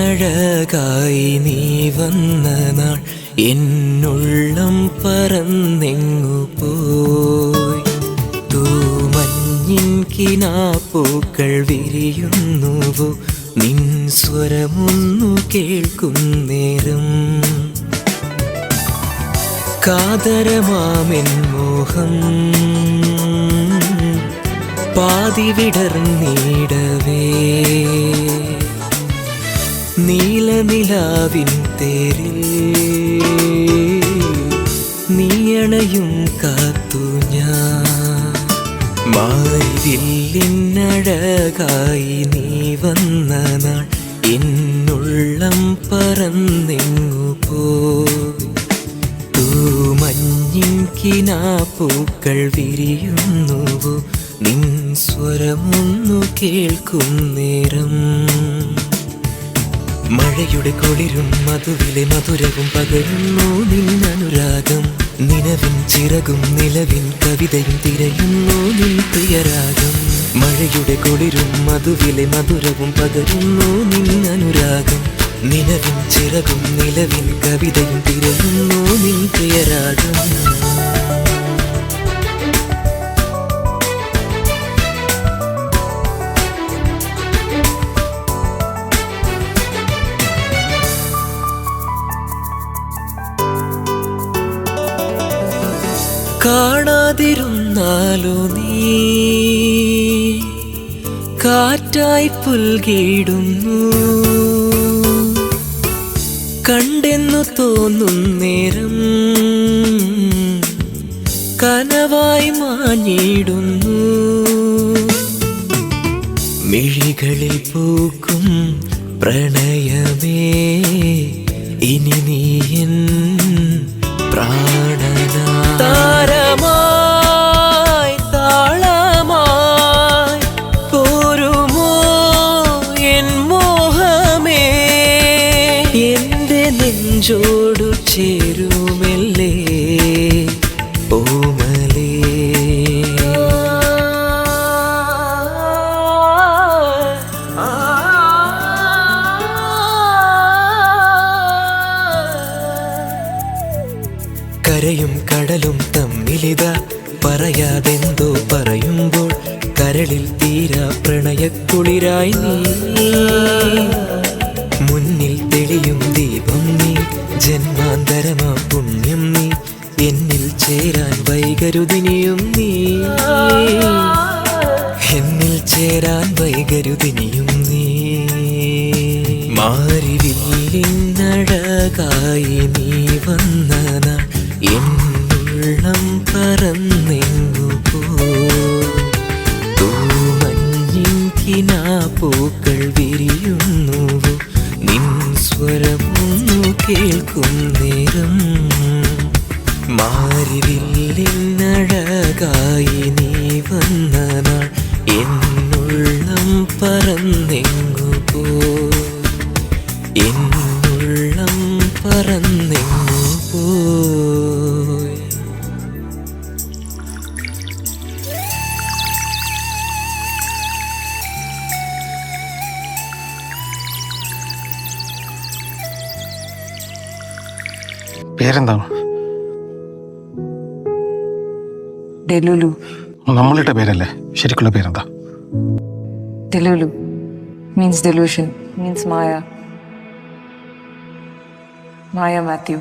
അഴകായി നീ വന്ന നാൾ എന്നുള്ളം പറന്നെങ്ങു പോയി. തൂമഞ്ഞിൻ കിനാപ്പൂക്കൾ വിരിയുന്നുവോ, നിൻ സ്വരമൊന്നു കേൾക്കും നേരം. കാതരമാമെൻ മോഹം പാതി വിടർന്നിടവേ, നീലനിലാവിൻ തേരിൽ നീയണയും കാത്തു ഞാൻ. മാരിവില്ലിനഴകായി നീ വന്ന നാൾ എന്നുള്ളം പറന്നെങ്ങു പോയി. തൂമഞ്ഞിൻ കിനാപ്പൂക്കൾ വിരിയുന്നുവോ, നിൻ സ്വരമൊന്നു കേൾക്കും നേരം. മഴയുടെ കുളിരും മധുവിലെ മധുരവും പകരുന്നു നിന്നനുരാഗം. നിലവിൻ ചിറകും നിലവിൻ കവിതയും തിരയുന്നു നിൻ പ്രിയരാഗം. മഴയുടെ കുളിരും മധുവിലെ മധുരവും പകരുന്നു നിന്നനുരാഗം. നിലവിൻ ചിറകും നിലവിൻ കവിതയും തിരയുന്നു നിൻ പ്രിയരാഗം. കാണാതിരുന്നാലോ നീ കാറ്റായി പുൽകിടുന്നു, കണ്ടെന്നു തോന്നും നേരം കനവായി മാഞ്ഞിടുന്നു. മിഴികളിൽ പൂക്കും പ്രണയമേ ഇനി നീ എൻ പ്രാണനാ. താരമായി താളമായി പോരുമോ എൻ മോഹമേ, എന്റെ നെഞ്ചോടു ചേരുമല്ലേ ഓമലേ. കരയും കടലും തമ്മിലിതാ പറയാതെന്തോ പറയുമ്പോൾ, കരളിൽ തീരാ പ്രണയക്കുളിരായി നീ. മുന്നിൽ തെളിയും ദീപം നീ, ജന്മാന്തരമാ പുണ്യം നീ. എന്നിൽ ചേരാൻ വൈകരുതിനിയും നീ, എന്നിൽ ചേരാൻ വൈകരുതിനിയും നീ. മാരിവില്ലിനഴകായി നീ വന്ന നാൾ എന്നുള്ളം പറന്നെങ്ങു പോയി. തൂമഞ്ഞിൻ കിനാപ്പൂക്കൾ വിരിയുന്നുവോ, നിൻ സ്വരമൊന്നു കേൾക്കും നേരം. മാരിവില്ലിനഴകായി നീ വന്ന നാൾ എന്നുള്ളം പറന്നെങ്ങു പോയി. എന്നുള്ളം പറന്നെങ്ങു പോയി. പേരെന്താണ്? ഡെലുലു. നമ്മളിട്ട പേരല്ലേ? ശരിക്കുള്ള പേരെന്താ? Delulu means delusion, means Maya. Maya Matthew.